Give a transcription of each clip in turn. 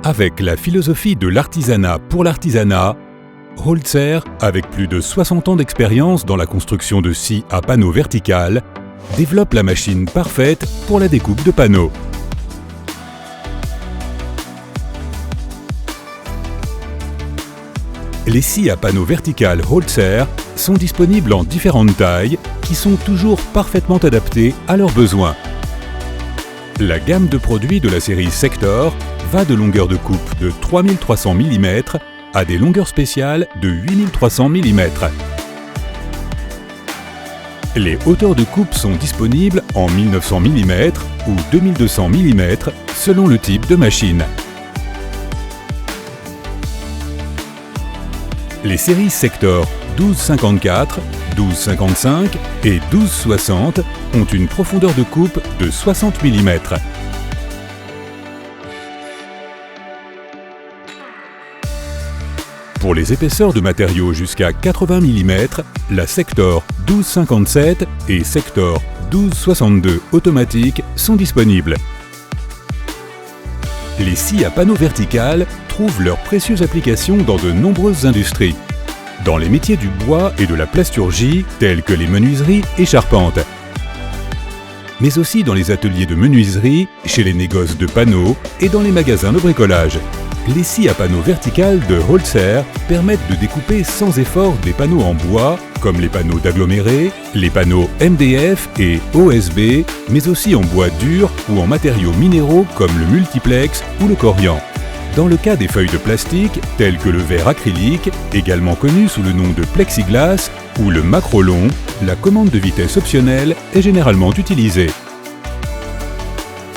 Avec la philosophie de l'artisanat pour l'artisanat, Holzer, avec plus de 60 ans d'expérience dans la construction de scies à panneaux verticales, développe la machine parfaite pour la découpe de panneaux. Les scies à panneaux verticales Holzer sont disponibles en différentes tailles qui sont toujours parfaitement adaptées à leurs besoins. La gamme de produits de la série Sector va de longueurs de coupe de 3300 mm à des longueurs spéciales de 8300 mm. Les hauteurs de coupe sont disponibles en 1900 mm ou 2200 mm selon le type de machine. Les séries Sector 1254, 1255 et 1260 ont une profondeur de coupe de 60 mm. Pour les épaisseurs de matériaux jusqu'à 80 mm, la Sector 1257 et Sector 1262 automatiques sont disponibles. Les scies à panneaux verticales trouvent leur précieuse application dans de nombreuses industries, dans les métiers du bois et de la plasturgie tels que les menuiseries et charpentes, mais aussi dans les ateliers de menuiserie, chez les négoces de panneaux et dans les magasins de bricolage. Les scies à panneaux verticales de Holzer permettent de découper sans effort des panneaux en bois, comme les panneaux d'agglomérés, les panneaux MDF et OSB, mais aussi en bois dur ou en matériaux minéraux comme le multiplex ou le corian. Dans le cas des feuilles de plastique, telles que le verre acrylique, également connu sous le nom de plexiglas, ou le macrolon, la commande de vitesse optionnelle est généralement utilisée.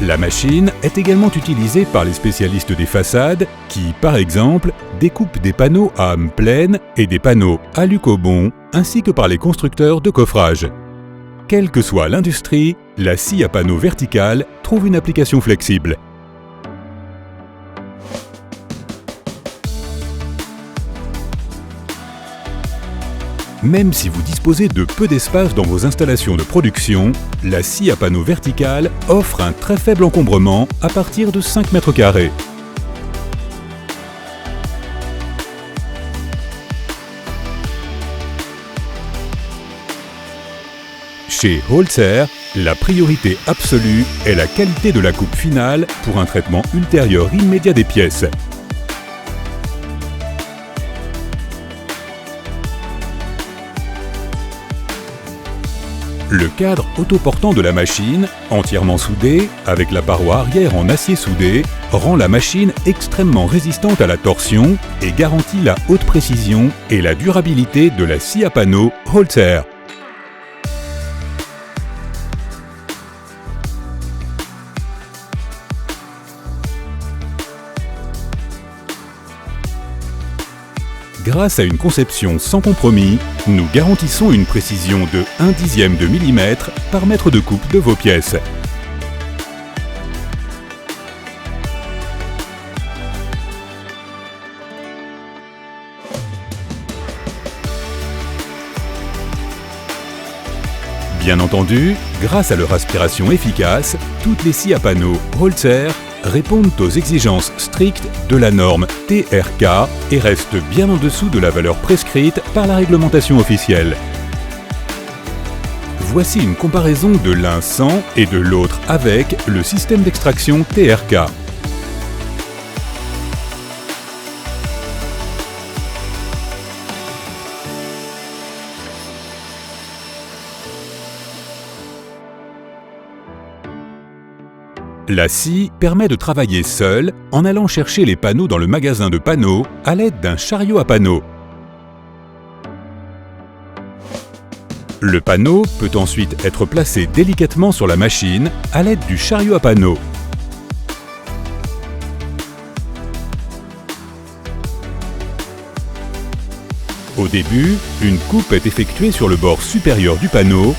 La machine est également utilisée par les spécialistes des façades qui, par exemple, découpent des panneaux à âme pleine et des panneaux à lucobon, ainsi que par les constructeurs de coffrage. Quelle que soit l'industrie, la scie à panneaux verticale trouve une application flexible. Même si vous disposez de peu d'espace dans vos installations de production, la scie à panneaux verticale offre un très faible encombrement à partir de 5 mètres carrés. Chez Holzer, la priorité absolue est la qualité de la coupe finale pour un traitement ultérieur immédiat des pièces. Le cadre autoportant de la machine, entièrement soudé, avec la paroi arrière en acier soudé, rend la machine extrêmement résistante à la torsion et garantit la haute précision et la durabilité de la scie à panneaux Holzer. Grâce à une conception sans compromis, nous garantissons une précision de 1/10 de millimètre par mètre de coupe de vos pièces. Bien entendu, grâce à leur aspiration efficace, toutes les scies à panneaux Holzer répondent aux exigences strictes de la norme TRK et restent bien en dessous de la valeur prescrite par la réglementation officielle. Voici une comparaison de l'un sans et de l'autre avec le système d'extraction TRK. La scie permet de travailler seul en allant chercher les panneaux dans le magasin de panneaux à l'aide d'un chariot à panneaux. Le panneau peut ensuite être placé délicatement sur la machine à l'aide du chariot à panneaux. Au début, une coupe est effectuée sur le bord supérieur du panneau,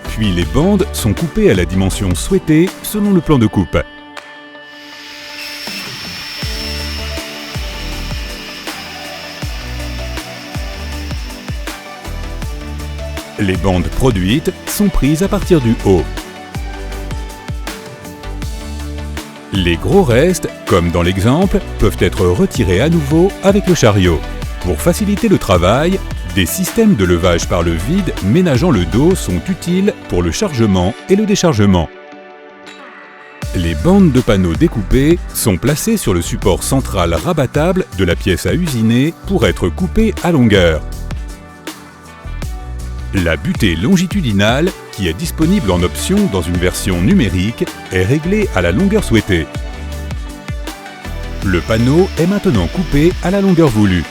puis les bandes sont coupées à la dimension souhaitée selon le plan de coupe. Les bandes produites sont prises à partir du haut. Les gros restes, comme dans l'exemple, peuvent être retirés à nouveau avec le chariot. Pour faciliter le travail, des systèmes de levage par le vide ménageant le dos sont utiles pour le chargement et le déchargement. Les bandes de panneaux découpées sont placées sur le support central rabattable de la pièce à usiner pour être coupées à longueur. La butée longitudinale, qui est disponible en option dans une version numérique, est réglée à la longueur souhaitée. Le panneau est maintenant coupé à la longueur voulue.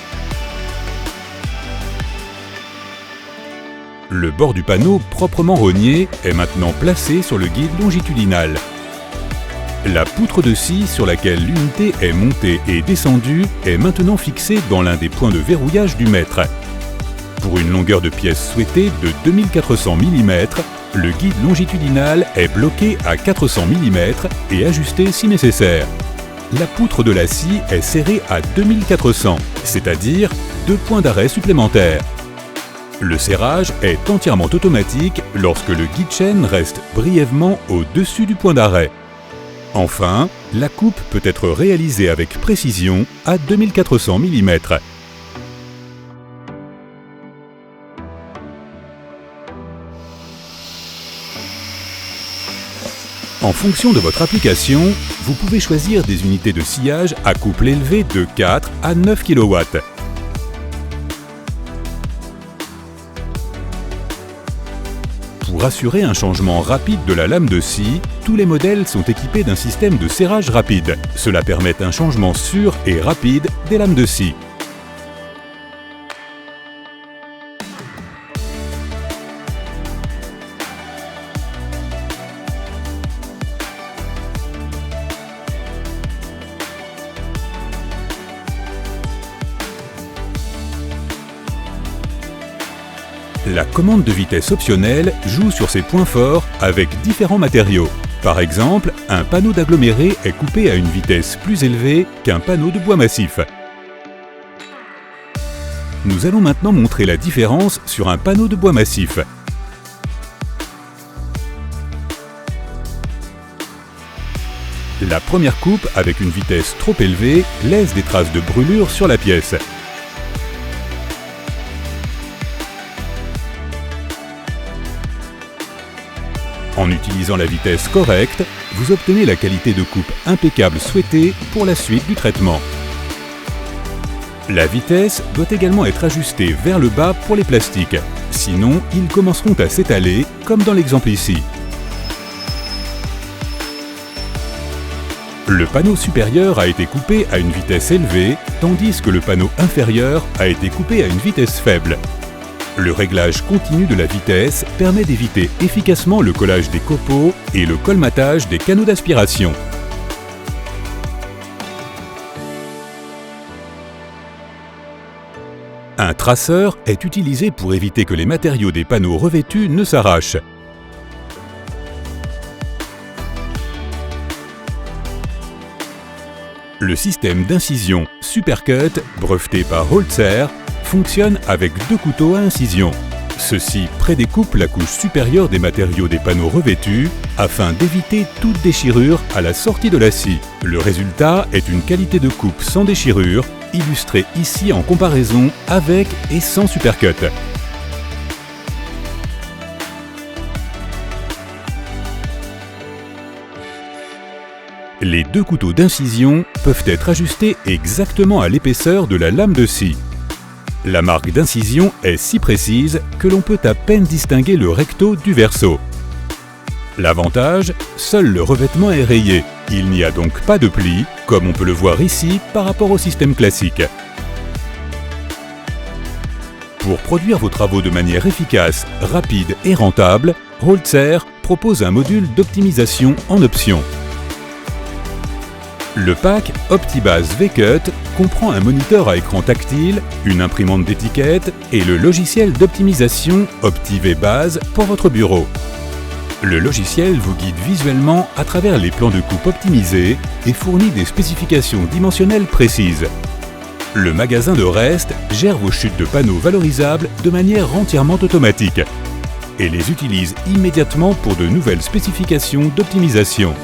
Le bord du panneau proprement rogné est maintenant placé sur le guide longitudinal. La poutre de scie sur laquelle l'unité est montée et descendue est maintenant fixée dans l'un des points de verrouillage du mètre. Pour une longueur de pièce souhaitée de 2400 mm, le guide longitudinal est bloqué à 400 mm et ajusté si nécessaire. La poutre de la scie est serrée à 2400, c'est-à-dire 2 points d'arrêt supplémentaires. Le serrage est entièrement automatique lorsque le guide-chaîne reste brièvement au-dessus du point d'arrêt. Enfin, la coupe peut être réalisée avec précision à 2400 mm. En fonction de votre application, vous pouvez choisir des unités de sciage à couple élevée de 4 à 9 kW. Pour assurer un changement rapide de la lame de scie, tous les modèles sont équipés d'un système de serrage rapide. Cela permet un changement sûr et rapide des lames de scie. La commande de vitesse optionnelle joue sur ses points forts avec différents matériaux. Par exemple, un panneau d'aggloméré est coupé à une vitesse plus élevée qu'un panneau de bois massif. Nous allons maintenant montrer la différence sur un panneau de bois massif. La première coupe avec une vitesse trop élevée laisse des traces de brûlure sur la pièce. En utilisant la vitesse correcte, vous obtenez la qualité de coupe impeccable souhaitée pour la suite du traitement. La vitesse doit également être ajustée vers le bas pour les plastiques, sinon ils commenceront à s'étaler comme dans l'exemple ici. Le panneau supérieur a été coupé à une vitesse élevée, tandis que le panneau inférieur a été coupé à une vitesse faible. Le réglage continu de la vitesse permet d'éviter efficacement le collage des copeaux et le colmatage des canaux d'aspiration. Un traceur est utilisé pour éviter que les matériaux des panneaux revêtus ne s'arrachent. Le système d'incision Supercut, breveté par Holzer, fonctionne avec 2 couteaux à incision. Ceux-ci prédécoupent la couche supérieure des matériaux des panneaux revêtus afin d'éviter toute déchirure à la sortie de la scie. Le résultat est une qualité de coupe sans déchirure, illustrée ici en comparaison avec et sans Supercut. Les 2 couteaux d'incision peuvent être ajustés exactement à l'épaisseur de la lame de scie. La marque d'incision est si précise que l'on peut à peine distinguer le recto du verso. L'avantage, seul le revêtement est rayé. Il n'y a donc pas de pli, comme on peut le voir ici par rapport au système classique. Pour produire vos travaux de manière efficace, rapide et rentable, Holzer propose un module d'optimisation en option. Le pack OptiBase V-Cut comprend un moniteur à écran tactile, une imprimante d'étiquette et le logiciel d'optimisation OptiV-Base pour votre bureau. Le logiciel vous guide visuellement à travers les plans de coupe optimisés et fournit des spécifications dimensionnelles précises. Le magasin de reste gère vos chutes de panneaux valorisables de manière entièrement automatique et les utilise immédiatement pour de nouvelles spécifications d'optimisation.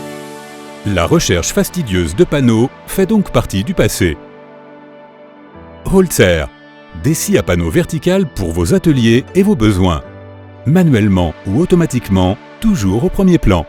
La recherche fastidieuse de panneaux fait donc partie du passé. Holzer, des scies à panneaux verticales pour vos ateliers et vos besoins. Manuellement ou automatiquement, toujours au premier plan.